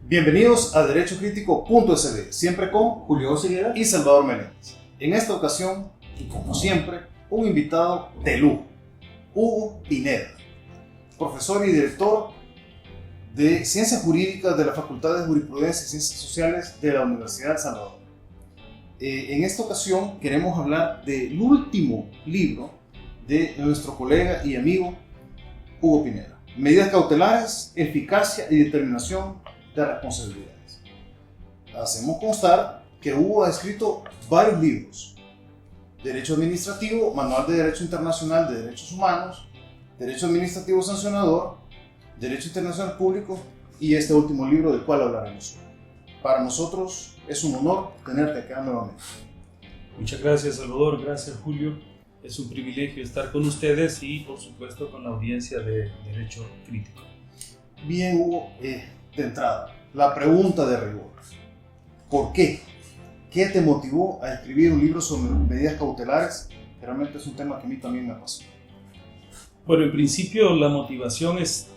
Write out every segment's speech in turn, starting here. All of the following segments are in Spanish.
Bienvenidos a DerechoCrítico.sb, siempre con Julio Oseguera y Salvador Menéndez. En esta ocasión, y como siempre, un invitado de lujo, Hugo Pineda, profesor y director de Ciencias Jurídicas de la Facultad de Jurisprudencia y Ciencias Sociales de la Universidad de El Salvador. En esta ocasión queremos hablar del último libro de nuestro colega y amigo Hugo Pineda, Medidas cautelares, eficacia y determinación de responsabilidades. Hacemos constar que Hugo ha escrito varios libros: Derecho Administrativo, Manual de Derecho Internacional de Derechos Humanos, Derecho Administrativo Sancionador, Derecho Internacional Público y este último libro del cual hablaremos hoy. Para nosotros es un honor tenerte acá nuevamente. Muchas gracias, Salvador, gracias, Julio. Es un privilegio estar con ustedes y, por supuesto, con la audiencia de Derecho Crítico. Bien, Hugo, de entrada, la pregunta de rigor: ¿por qué? ¿Qué te motivó a escribir un libro sobre medidas cautelares? Que realmente es un tema que a mí también me apasiona. Bueno, en principio la motivación es,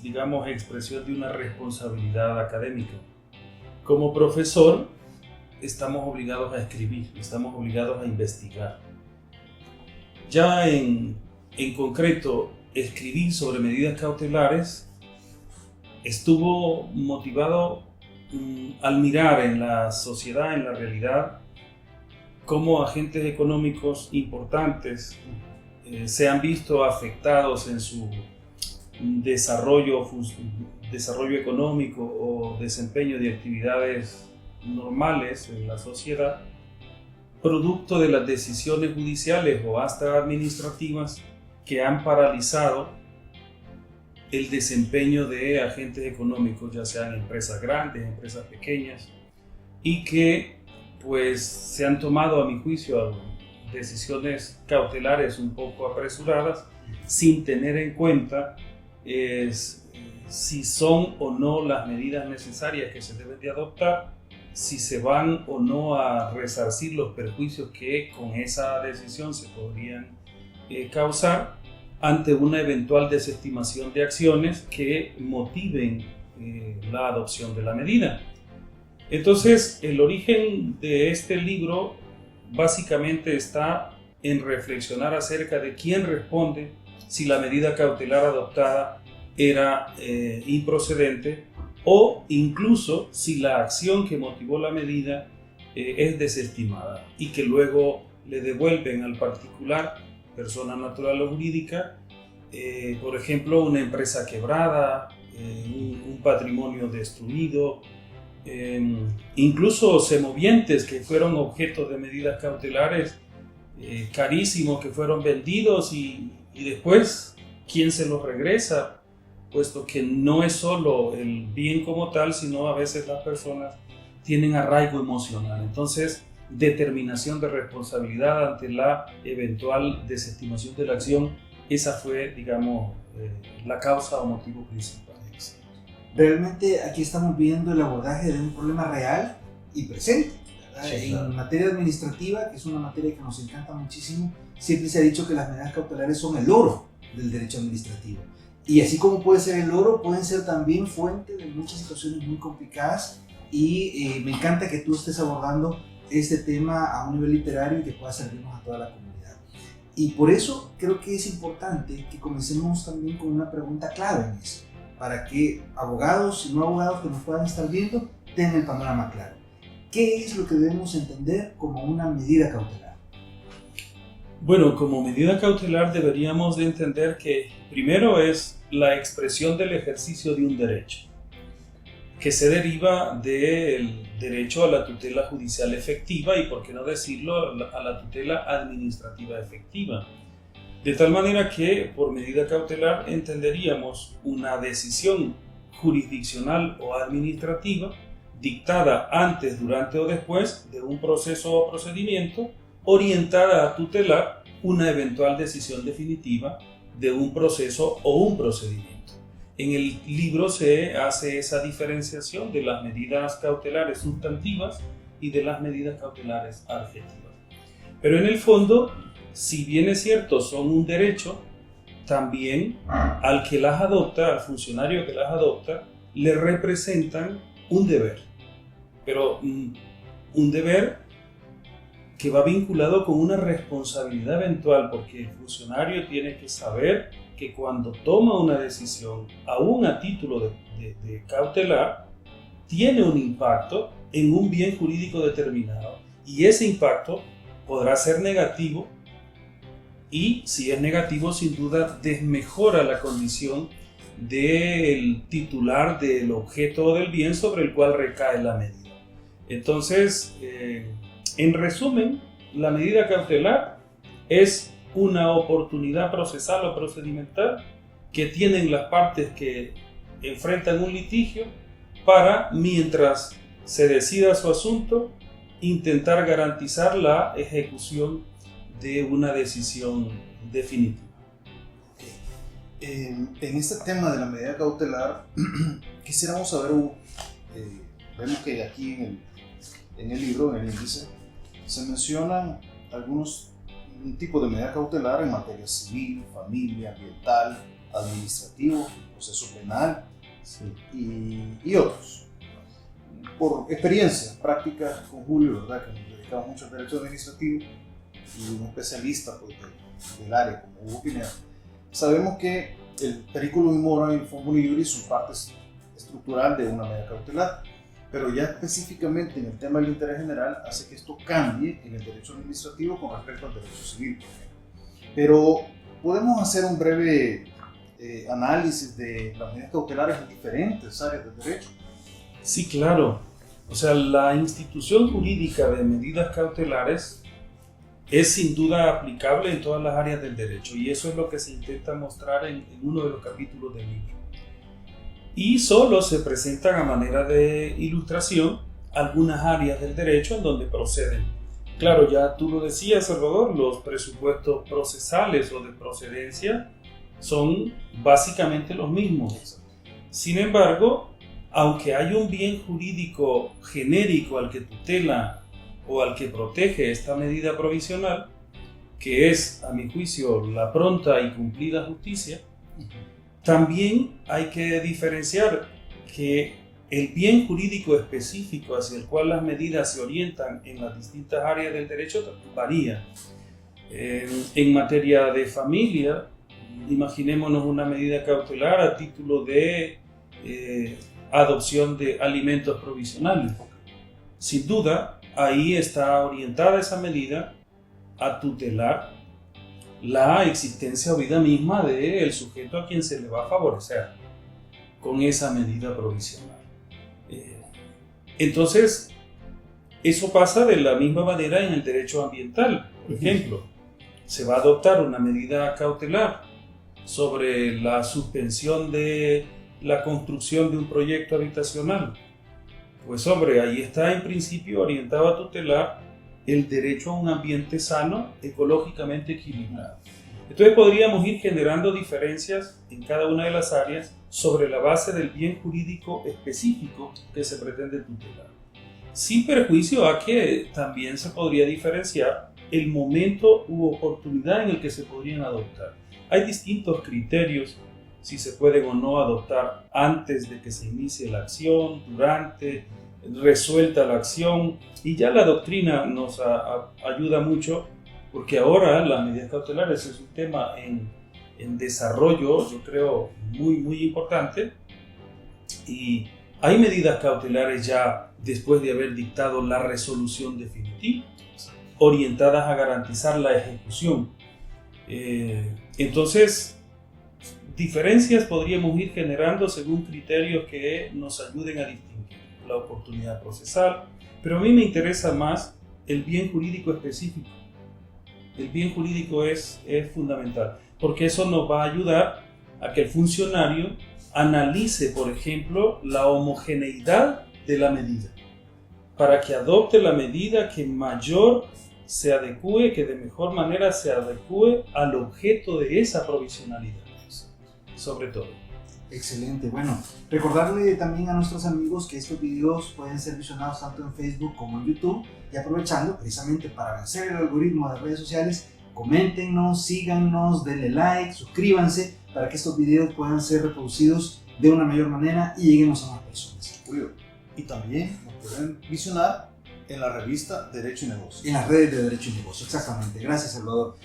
digamos, expresión de una responsabilidad académica. Como profesor, estamos obligados a escribir, estamos obligados a investigar. Ya en concreto, escribir sobre medidas cautelares estuvo motivado al mirar en la sociedad, en la realidad, cómo agentes económicos importantes se han visto afectados en su desarrollo económico o desempeño de actividades normales en la sociedad, producto de las decisiones judiciales o hasta administrativas que han paralizado el desempeño de agentes económicos, ya sean empresas grandes, empresas pequeñas, y que pues se han tomado, a mi juicio, decisiones cautelares un poco apresuradas, sin tener en cuenta si son o no las medidas necesarias que se deben de adoptar, si se van o no a resarcir los perjuicios que con esa decisión se podrían causar ante una eventual desestimación de acciones que motiven la adopción de la medida. Entonces, el origen de este libro básicamente está en reflexionar acerca de quién responde si la medida cautelar adoptada era improcedente, o incluso si la acción que motivó la medida es desestimada y que luego le devuelven al particular, persona natural o jurídica, por ejemplo, una empresa quebrada, un patrimonio destruido, incluso semovientes que fueron objeto de medidas cautelares carísimos, que fueron vendidos y después, ¿quién se los regresa? Puesto que no es solo el bien como tal, sino a veces las personas tienen arraigo emocional. Entonces, determinación de responsabilidad ante la eventual desestimación de la acción, esa fue, digamos, la causa o motivo principal. Realmente aquí estamos viendo el abordaje de un problema real y presente, ¿verdad? Sí, claro. En materia administrativa, que es una materia que nos encanta muchísimo, siempre se ha dicho que las medidas cautelares son el oro del derecho administrativo. Y así como puede ser el oro, pueden ser también fuente de muchas situaciones muy complicadas, y me encanta que tú estés abordando este tema a un nivel literario y que pueda servirnos a toda la comunidad. Y por eso creo que es importante que comencemos también con una pregunta clave en eso, para que abogados y no abogados que nos puedan estar viendo tengan el panorama claro. ¿Qué es lo que debemos entender como una medida cautelar? Bueno, como medida cautelar deberíamos de entender que primero es la expresión del ejercicio de un derecho, que se deriva del derecho a la tutela judicial efectiva y, por qué no decirlo, a la tutela administrativa efectiva. De tal manera que por medida cautelar entenderíamos una decisión jurisdiccional o administrativa dictada antes, durante o después de un proceso o procedimiento, orientada a tutelar una eventual decisión definitiva de un proceso o un procedimiento. En el libro se hace esa diferenciación de las medidas cautelares sustantivas y de las medidas cautelares adjetivas. Pero en el fondo, si bien es cierto, son un derecho, también al que las adopta, al funcionario que las adopta, le representan un deber, pero un deber que va vinculado con una responsabilidad eventual, porque el funcionario tiene que saber que cuando toma una decisión, aún a título de cautelar, tiene un impacto en un bien jurídico determinado, y ese impacto podrá ser negativo, y si es negativo, sin duda desmejora la condición del titular del objeto o del bien sobre el cual recae la medida. Entonces, en resumen, la medida cautelar es una oportunidad procesal o procedimental que tienen las partes que enfrentan un litigio para, mientras se decida su asunto, intentar garantizar la ejecución de una decisión definitiva. En este tema de la medida cautelar, quisiéramos saber, vemos que aquí en el libro, en el índice, se mencionan algunos tipos de medida cautelar en materia civil, familia, ambiental, administrativo, proceso penal, Sí. y otros. Por experiencia práctica con Julio, ¿verdad? Que nos dedicamos mucho al derecho administrativo, y un especialista pues, del área como Hugo Pineda, sabemos que el periculum in mora y el formum iuris son partes estructural de una medida cautelar, pero ya específicamente en el tema del interés general hace que esto cambie en el derecho administrativo con respecto al derecho civil, por ejemplo. Pero podemos hacer un breve análisis de las medidas cautelares en diferentes áreas del derecho. Sí, claro. O sea, la institución jurídica de medidas cautelares es sin duda aplicable en todas las áreas del derecho, y eso es lo que se intenta mostrar en uno de los capítulos del libro. Y solo se presentan a manera de ilustración algunas áreas del derecho en donde proceden. Claro, ya tú lo decías, Salvador, los presupuestos procesales o de procedencia son básicamente los mismos. Sin embargo, aunque hay un bien jurídico genérico al que tutela o al que protege esta medida provisional, que es, a mi juicio, la pronta y cumplida justicia, también hay que diferenciar que el bien jurídico específico hacia el cual las medidas se orientan en las distintas áreas del derecho varía. En materia de familia, imaginémonos una medida cautelar a título de adopción de alimentos provisionales. Sin duda, ahí está orientada esa medida a tutelar la existencia o vida misma del sujeto a quien se le va a favorecer con esa medida provisional. Entonces, eso pasa de la misma manera en el derecho ambiental. Por ejemplo, se va a adoptar una medida cautelar sobre la suspensión de la construcción de un proyecto habitacional. Pues hombre, ahí está en principio orientado a tutelar el derecho a un ambiente sano, ecológicamente equilibrado. Entonces podríamos ir generando diferencias en cada una de las áreas sobre la base del bien jurídico específico que se pretende tutelar. Sin perjuicio a que también se podría diferenciar el momento u oportunidad en el que se podrían adoptar. Hay distintos criterios si se pueden o no adoptar antes de que se inicie la acción, durante, resuelta la acción, y ya la doctrina nos ayuda mucho, porque ahora las medidas cautelares es un tema en desarrollo, yo creo, muy importante, y hay medidas cautelares ya después de haber dictado la resolución definitiva, orientadas a garantizar la ejecución. Entonces, diferencias podríamos ir generando según criterios que nos ayuden a distinguir la oportunidad procesal, pero a mí me interesa más el bien jurídico específico. El bien jurídico es fundamental, porque eso nos va a ayudar a que el funcionario analice, por ejemplo, la homogeneidad de la medida, para que adopte la medida que mayor se adecue, que de mejor manera se adecue al objeto de esa provisionalidad, sobre todo. Excelente. Bueno, recordarle también a nuestros amigos que estos videos pueden ser visionados tanto en Facebook como en YouTube, y aprovechando precisamente para vencer el algoritmo de redes sociales, coméntenos, síganos, denle like, suscríbanse para que estos videos puedan ser reproducidos de una mayor manera y lleguemos a más personas. Julio, y también nos pueden visionar en la revista Derecho y Negocio. En las redes de Derecho y Negocio, exactamente. Gracias, Salvador.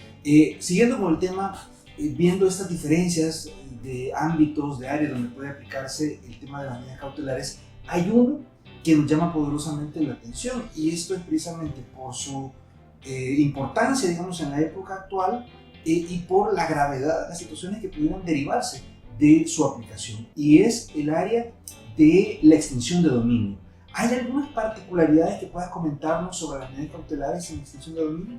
Siguiendo con el tema, viendo estas diferencias de ámbitos, de áreas donde puede aplicarse el tema de las medidas cautelares, hay uno que nos llama poderosamente la atención, y esto es precisamente por su importancia, digamos, en la época actual, y por la gravedad de las situaciones que pudieran derivarse de su aplicación, y es el área de la extinción de dominio. ¿Hay algunas particularidades que puedas comentarnos sobre las medidas cautelares en extinción de dominio?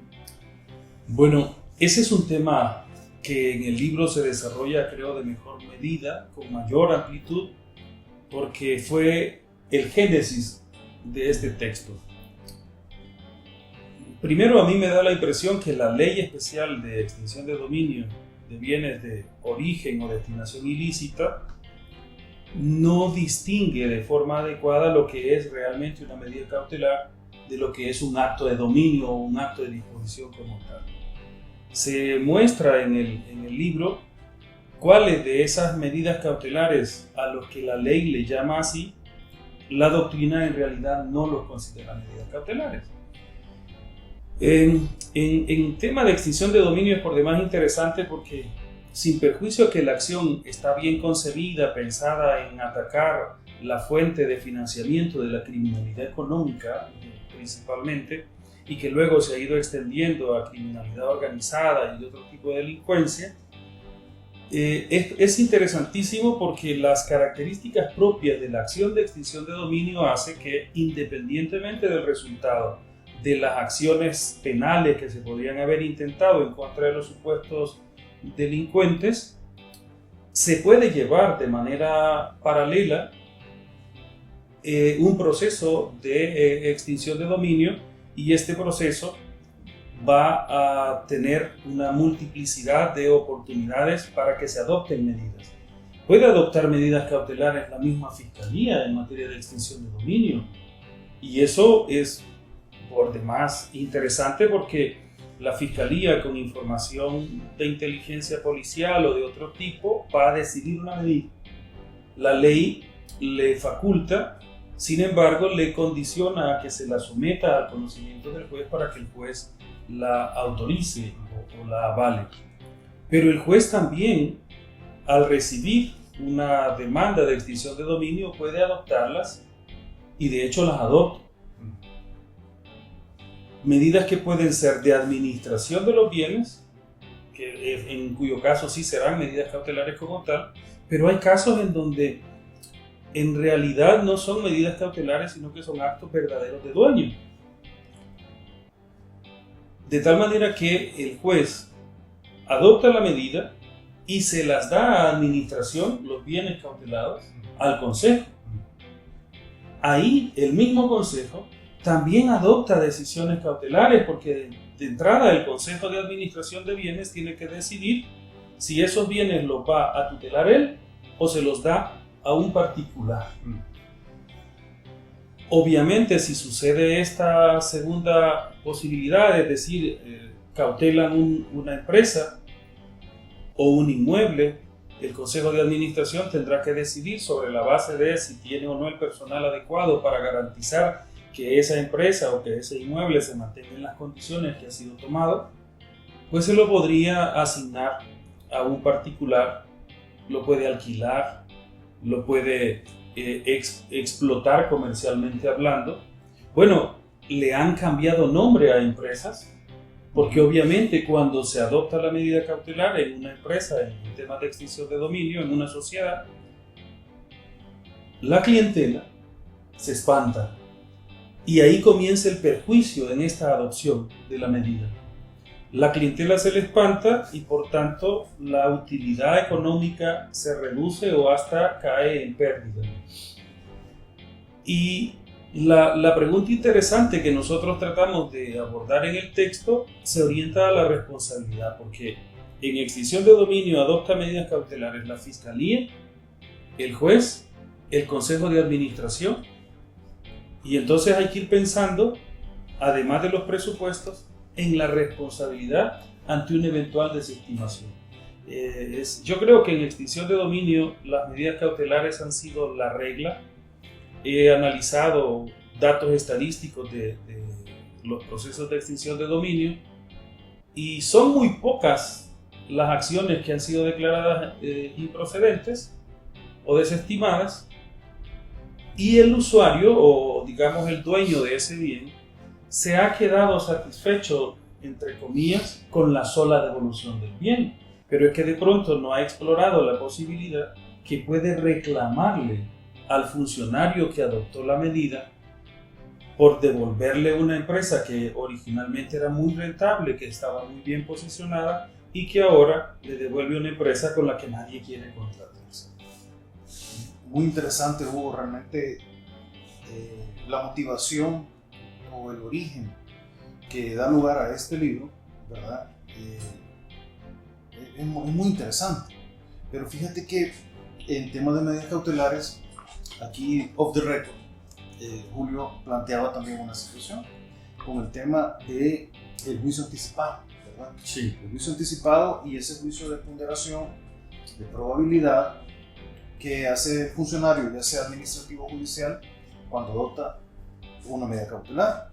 Bueno, ese es un tema que en el libro se desarrolla, creo, de mejor medida, con mayor amplitud, porque fue el génesis de este texto. Primero, a mí me da la impresión que la Ley Especial de Extinción de Dominio de Bienes de Origen o Destinación Ilícita no distingue de forma adecuada lo que es realmente una medida cautelar de lo que es un acto de dominio o un acto de disposición como tal. Se muestra en el libro cuáles de esas medidas cautelares a los que la ley le llama así, la doctrina en realidad no los considera medidas cautelares. En tema de extinción de dominio es por demás interesante porque, sin perjuicio que la acción está bien concebida, pensada en atacar la fuente de financiamiento de la criminalidad económica principalmente, y que luego se ha ido extendiendo a criminalidad organizada y otro tipo de delincuencia, es interesantísimo porque las características propias de la acción de extinción de dominio hace que, independientemente del resultado de las acciones penales que se podrían haber intentado en contra de los supuestos delincuentes, se puede llevar de manera paralela un proceso de extinción de dominio, y este proceso va a tener una multiplicidad de oportunidades para que se adopten medidas. Puede adoptar medidas cautelares la misma Fiscalía en materia de extinción de dominio, y eso es por demás interesante porque la Fiscalía, con información de inteligencia policial o de otro tipo, va a decidir una medida. La ley le faculta, sin embargo, le condiciona a que se la someta al conocimiento del juez para que el juez la autorice o la avale. Pero el juez también, al recibir una demanda de extinción de dominio, puede adoptarlas, y de hecho las adopta. Medidas que pueden ser de administración de los bienes, en cuyo caso sí serán medidas cautelares como tal, pero hay casos en donde en realidad no son medidas cautelares, sino que son actos verdaderos de dueño. De tal manera que el juez adopta la medida y se las da a administración, los bienes cautelados, al consejo. Ahí el mismo consejo también adopta decisiones cautelares, porque de entrada el Consejo de Administración de Bienes tiene que decidir si esos bienes los va a tutelar él o se los da a un particular. Obviamente, si sucede esta segunda posibilidad, es decir, cautelan una empresa o un inmueble, el Consejo de Administración tendrá que decidir sobre la base de si tiene o no el personal adecuado para garantizar que esa empresa o que ese inmueble se mantenga en las condiciones que ha sido tomado, pues se lo podría asignar a un particular, lo puede alquilar, lo puede explotar comercialmente hablando. Bueno, le han cambiado nombre a empresas, porque obviamente cuando se adopta la medida cautelar en una empresa, en el tema de extinción de dominio, en una sociedad, la clientela se espanta. Y ahí comienza el perjuicio en esta adopción de la medida. La clientela se le espanta y por tanto la utilidad económica se reduce o hasta cae en pérdida. Y la pregunta interesante que nosotros tratamos de abordar en el texto se orienta a la responsabilidad, porque en extinción de dominio adopta medidas cautelares la Fiscalía, el juez, el Consejo de Administración, y entonces hay que ir pensando, además de los presupuestos, en la responsabilidad ante una eventual desestimación. Yo creo que en extinción de dominio las medidas cautelares han sido la regla, he analizado datos estadísticos de los procesos de extinción de dominio y son muy pocas las acciones que han sido declaradas improcedentes o desestimadas, y el usuario, o digamos el dueño de ese bien, se ha quedado satisfecho, entre comillas, con la sola devolución del bien, pero es que de pronto no ha explorado la posibilidad que puede reclamarle al funcionario que adoptó la medida por devolverle una empresa que originalmente era muy rentable, que estaba muy bien posicionada, y que ahora le devuelve una empresa con la que nadie quiere contratarse. Muy interesante, Hugo, realmente la motivación o el origen que da lugar a este libro, ¿verdad? Es muy interesante. Pero fíjate que en temas de medidas cautelares, aquí off the record, Julio planteaba también una situación con el tema del juicio anticipado, ¿verdad? Sí. El juicio anticipado y ese juicio de ponderación de probabilidad que hace el funcionario, ya sea administrativo o judicial, cuando adopta una medida cautelar.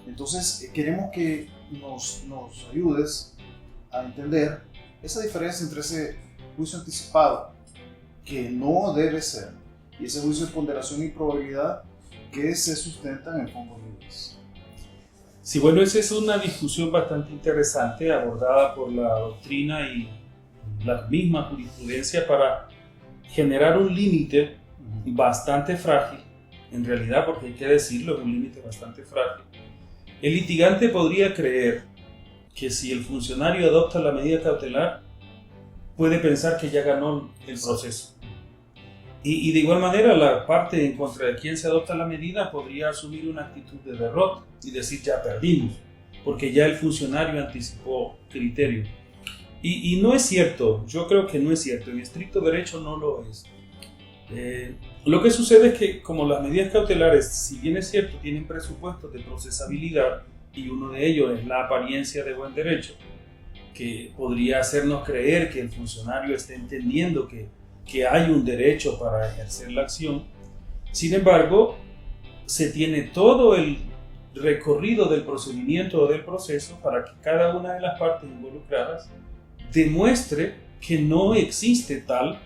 Entonces, queremos que nos ayudes a entender esa diferencia entre ese juicio anticipado, que no debe ser, y ese juicio de ponderación y probabilidad que se sustentan en fondos libres. Sí, bueno, esa es una discusión bastante interesante abordada por la doctrina y la misma jurisprudencia para generar un límite bastante frágil, en realidad, porque hay que decirlo, es un límite bastante frágil. El litigante podría creer que si el funcionario adopta la medida cautelar, puede pensar que ya ganó el proceso. Y de igual manera, la parte en contra de quien se adopta la medida podría asumir una actitud de derrota y decir ya perdimos, porque ya el funcionario anticipó criterio. Y no es cierto, yo creo que no es cierto, en estricto derecho no lo es. Lo que sucede es que como las medidas cautelares, si bien es cierto, tienen presupuestos de procesabilidad, y uno de ellos es la apariencia de buen derecho, que podría hacernos creer que el funcionario está entendiendo que hay un derecho para ejercer la acción. Sin embargo, se tiene todo el recorrido del procedimiento o del proceso para que cada una de las partes involucradas demuestre que no existe tal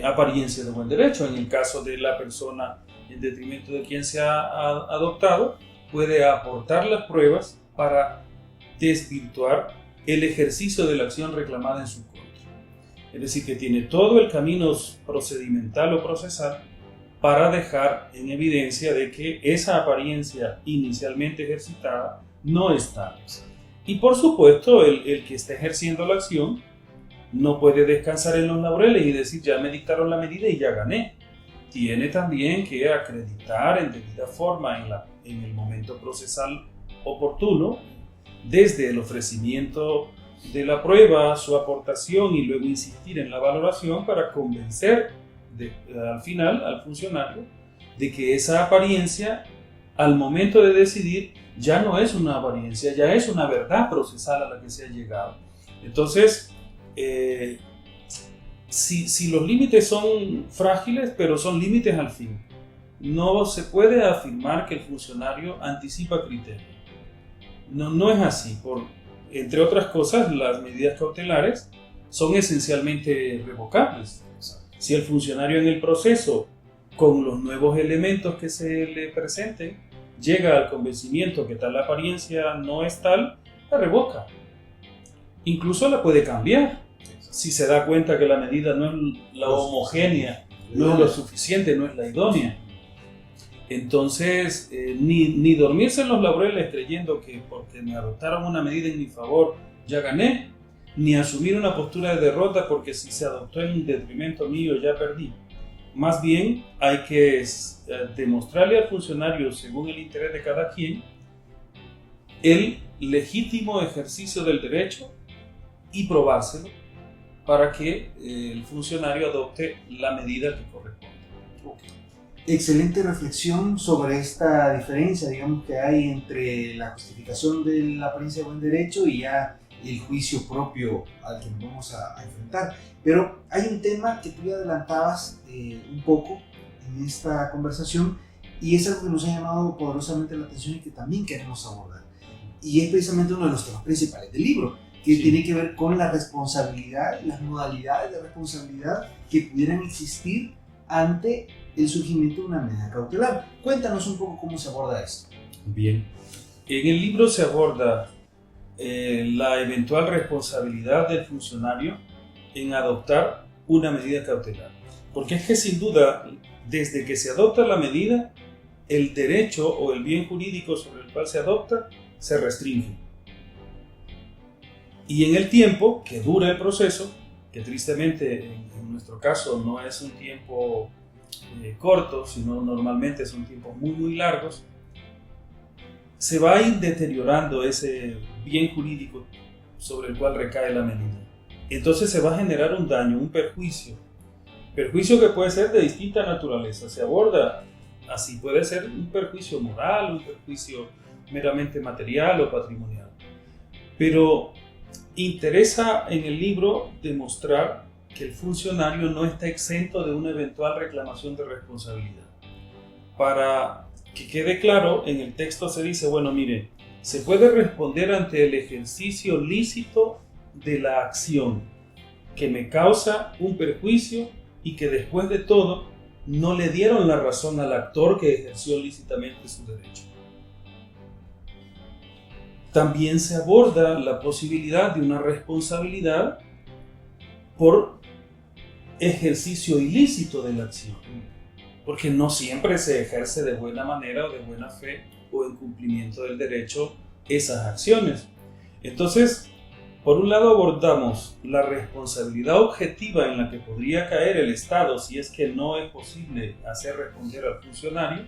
apariencia de buen derecho. En el caso de la persona en detrimento de quien se ha adoptado, puede aportar las pruebas para desvirtuar el ejercicio de la acción reclamada en su contra. Es decir, que tiene todo el camino procedimental o procesal para dejar en evidencia de que esa apariencia inicialmente ejercitada no es tal. Y por supuesto, el que está ejerciendo la acción no puede descansar en los laureles y decir ya me dictaron la medida y ya gané. Tiene también que acreditar en debida forma en el momento procesal oportuno, desde el ofrecimiento de la prueba, su aportación, y luego insistir en la valoración para convencer al final al funcionario de que esa apariencia, al momento de decidir, ya no es una apariencia, ya es una verdad procesal a la que se ha llegado. Entonces, si los límites son frágiles, pero son límites al fin, no se puede afirmar que el funcionario anticipa criterios. No es así. Entre otras cosas, las medidas cautelares son esencialmente revocables. Si el funcionario en el proceso, con los nuevos elementos que se le presenten, llega al convencimiento que tal apariencia no es tal, la revoca. Incluso la puede cambiar. Si se da cuenta que la medida no es la homogénea, no es lo suficiente, no es la idónea. Entonces, ni dormirse en los laureles creyendo que porque me adoptaron una medida en mi favor ya gané, ni asumir una postura de derrota porque si se adoptó en detrimento mío ya perdí. Más bien hay que demostrarle al funcionario, según el interés de cada quien, el legítimo ejercicio del derecho y probárselo para que el funcionario adopte la medida que corresponde. Excelente reflexión sobre esta diferencia, digamos, que hay entre la justificación de la apariencia de buen derecho y ya el juicio propio al que nos vamos a enfrentar. Pero hay un tema que tú ya adelantabas un poco en esta conversación, y es algo que nos ha llamado poderosamente la atención y que también queremos abordar. Y es precisamente uno de los temas principales del libro, que tiene que ver con la responsabilidad y las modalidades de responsabilidad que pudieran existir ante el surgimiento de una medida cautelar. Cuéntanos un poco cómo se aborda esto. Bien, en el libro se aborda la eventual responsabilidad del funcionario en adoptar una medida cautelar. Porque es que sin duda, desde que se adopta la medida, el derecho o el bien jurídico sobre el cual se adopta se restringe. Y en el tiempo que dura el proceso, que tristemente en nuestro caso no es un tiempo corto, sino normalmente son tiempos muy largos, se va a ir deteriorando ese bien jurídico sobre el cual recae la medida. Entonces se va a generar un daño, un perjuicio que puede ser de distinta naturaleza. Se aborda así, puede ser un perjuicio moral, un perjuicio meramente material o patrimonial. Pero interesa en el libro demostrar que el funcionario no está exento de una eventual reclamación de responsabilidad. Para que quede claro, en el texto se dice, bueno, mire, se puede responder ante el ejercicio lícito de la acción que me causa un perjuicio y que después de todo no le dieron la razón al actor que ejerció lícitamente su derecho. También se aborda la posibilidad de una responsabilidad por ejercicio ilícito de la acción, porque no siempre se ejerce de buena manera o de buena fe o en cumplimiento del derecho esas acciones. Entonces, por un lado abordamos la responsabilidad objetiva en la que podría caer el Estado si es que no es posible hacer responder al funcionario,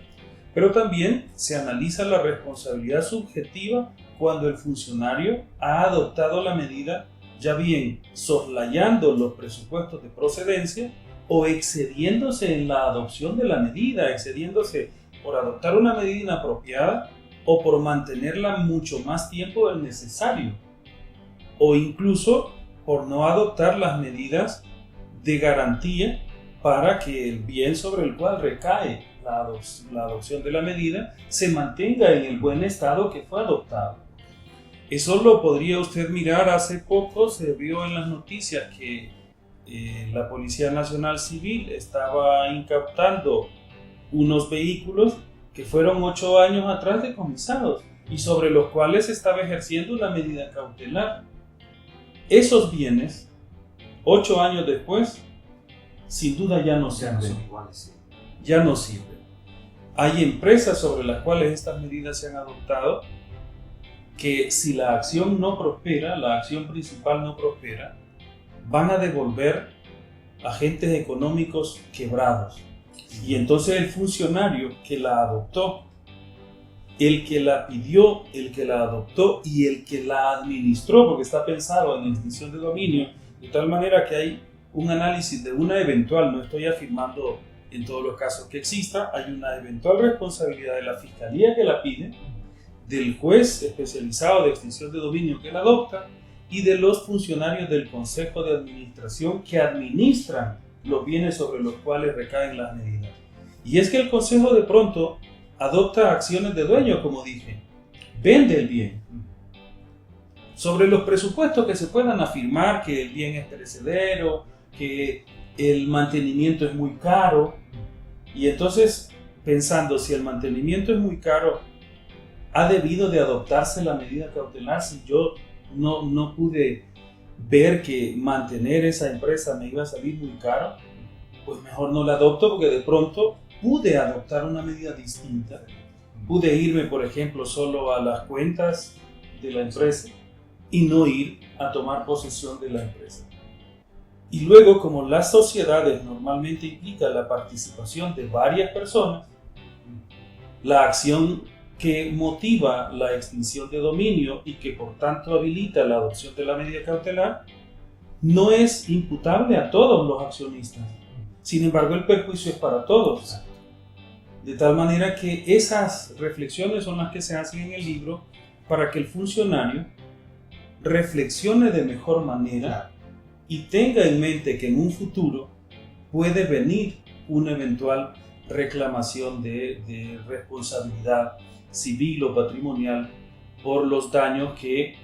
pero también se analiza la responsabilidad subjetiva cuando el funcionario ha adoptado la medida, ya bien soslayando los presupuestos de procedencia o excediéndose en la adopción de la medida, excediéndose por adoptar una medida inapropiada o por mantenerla mucho más tiempo del necesario, o incluso por no adoptar las medidas de garantía para que el bien sobre el cual recae la adopción de la medida se mantenga en el buen estado que fue adoptado. Eso lo podría usted mirar. Hace poco se vio en las noticias que la Policía Nacional Civil estaba incautando unos vehículos que fueron 8 años atrás decomisados y sobre los cuales se estaba ejerciendo una medida cautelar. Esos bienes, 8 años después, sin duda ya no sirven. Ya no sirven. Hay empresas sobre las cuales estas medidas se han adoptado que si la acción no prospera, la acción principal no prospera, van a devolver agentes económicos quebrados. Y entonces el funcionario que la adoptó, el que la pidió, el que la adoptó y el que la administró, porque está pensado en extinción de dominio, de tal manera que hay un análisis de una eventual, no estoy afirmando en todos los casos que exista, hay una eventual responsabilidad de la fiscalía que la pide, del juez especializado de extinción de dominio que la adopta y de los funcionarios del Consejo de Administración que administran los bienes sobre los cuales recaen las medidas. Y es que el Consejo de pronto adopta acciones de dueño, como dije, vende el bien. Sobre los presupuestos que se puedan afirmar que el bien es perecedero, que el mantenimiento es muy caro, y entonces pensando si el mantenimiento es muy caro, ¿ha debido de adoptarse la medida cautelar si yo no pude ver que mantener esa empresa me iba a salir muy caro? Pues mejor no la adopto porque de pronto pude adoptar una medida distinta. Pude irme, por ejemplo, solo a las cuentas de la empresa y no ir a tomar posesión de la empresa. Y luego, como las sociedades normalmente implican la participación de varias personas, la acción que motiva la extinción de dominio y que por tanto habilita la adopción de la medida cautelar no es imputable a todos los accionistas. Sin embargo, el perjuicio es para todos. De tal manera que esas reflexiones son las que se hacen en el libro para que el funcionario reflexione de mejor manera y tenga en mente que en un futuro puede venir una eventual reclamación de responsabilidad civil o patrimonial por los daños que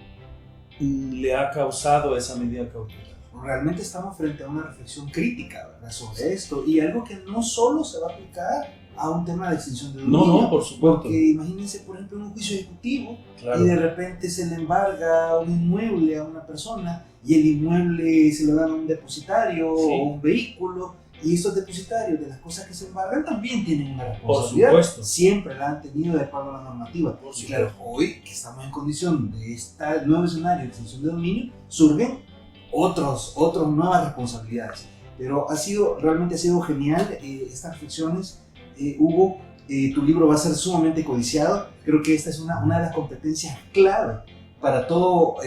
le ha causado esa medida cautelar. Realmente estamos frente a una reflexión crítica, ¿verdad?, sobre esto, y algo que no solo se va a aplicar a un tema de extinción de dominio. No, por supuesto. Porque imagínense, por ejemplo, en un juicio ejecutivo, Claro. y de repente se le embarga un inmueble a una persona y el inmueble se lo dan a un depositario Sí. o un vehículo, y estos depositarios de las cosas que se embargan también tienen una responsabilidad. Por supuesto. Siempre la han tenido de acuerdo a la normativa. Por Y claro, supuesto. hoy que estamos en condición de este nuevo escenario de extinción de dominio, surgen otras nuevas responsabilidades. Pero realmente ha sido genial estas reflexiones. Hugo, tu libro va a ser sumamente codiciado. Creo que esta es una de las competencias clave para todo,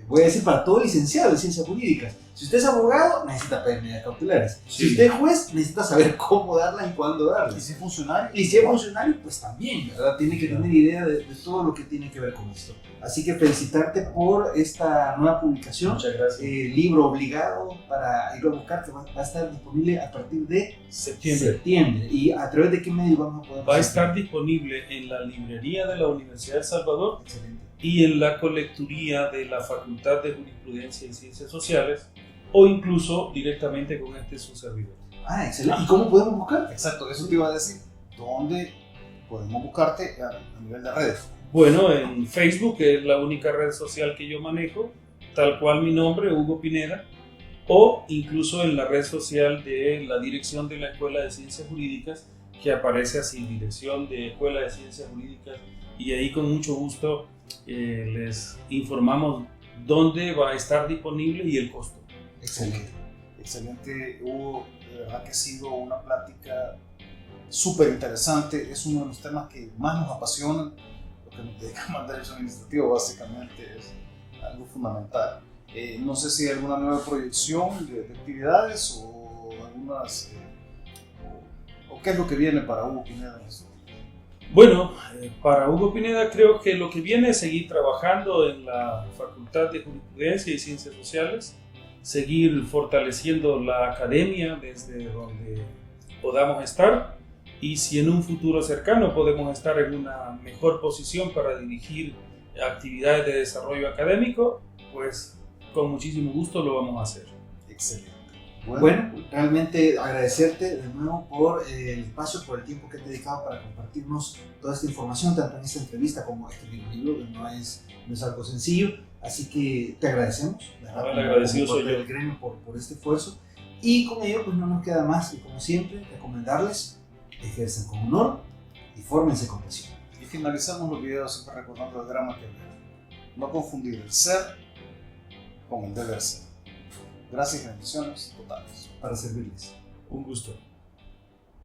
voy a decir, para todo licenciado en ciencias jurídicas. Si usted es abogado, necesita pedir medidas cautelares. Sí. Si usted es juez, necesita saber cómo darlas y cuándo Y darlas. si es funcionario. Y si es funcionario, pues también, ¿verdad? Tiene que tener idea de todo lo que tiene que ver con esto. Así que felicitarte por esta nueva publicación. Muchas gracias. Libro obligado para ir a buscar, que va a estar disponible a partir de septiembre. ¿Y a través de qué medio vamos a poder? Va a estar disponible en la librería de la Universidad de El Salvador Excelente. y en la colecturía de la Facultad de Jurisprudencia y Ciencias Sociales, o incluso directamente con su servidor. Ah, excelente. ¿Y cómo podemos buscar? Exacto, eso te iba a decir. ¿Dónde podemos buscarte a nivel de redes? Bueno, en Facebook, que es la única red social que yo manejo, tal cual mi nombre, Hugo Pineda, o incluso en la red social de la dirección de la Escuela de Ciencias Jurídicas, que aparece así, Dirección de Escuela de Ciencias Jurídicas, y ahí con mucho gusto les informamos dónde va a estar disponible y el costo. Excelente. Excelente, Hugo. De verdad que ha sido una plática súper interesante. Es uno de los temas que más nos apasionan. Lo que nos dedicamos al derecho administrativo básicamente es algo fundamental. No sé si hay alguna nueva proyección de actividades o algunas... o qué es lo que viene para Hugo Pineda en eso. Bueno, para Hugo Pineda creo que lo que viene es seguir trabajando en la Facultad de Jurisprudencia y Ciencias Sociales, seguir fortaleciendo la academia desde donde podamos estar, y si en un futuro cercano podemos estar en una mejor posición para dirigir actividades de desarrollo académico, pues con muchísimo gusto lo vamos a hacer. Excelente. Bueno, realmente agradecerte de nuevo por el espacio, por el tiempo que te has dedicado para compartirnos toda esta información, tanto en esta entrevista como escribir un libro, que no es algo sencillo. Así que te agradecemos. El agradecido soy yo. Del gremio por este esfuerzo. Y con ello, pues no nos queda más que, como siempre, recomendarles: ejerzan con honor y fórmense con pasión. Y finalizamos los videos siempre recordando el gran Maquiavelo. No confundir el ser con el deber ser. Gracias y bendiciones totales. Para servirles. Un gusto.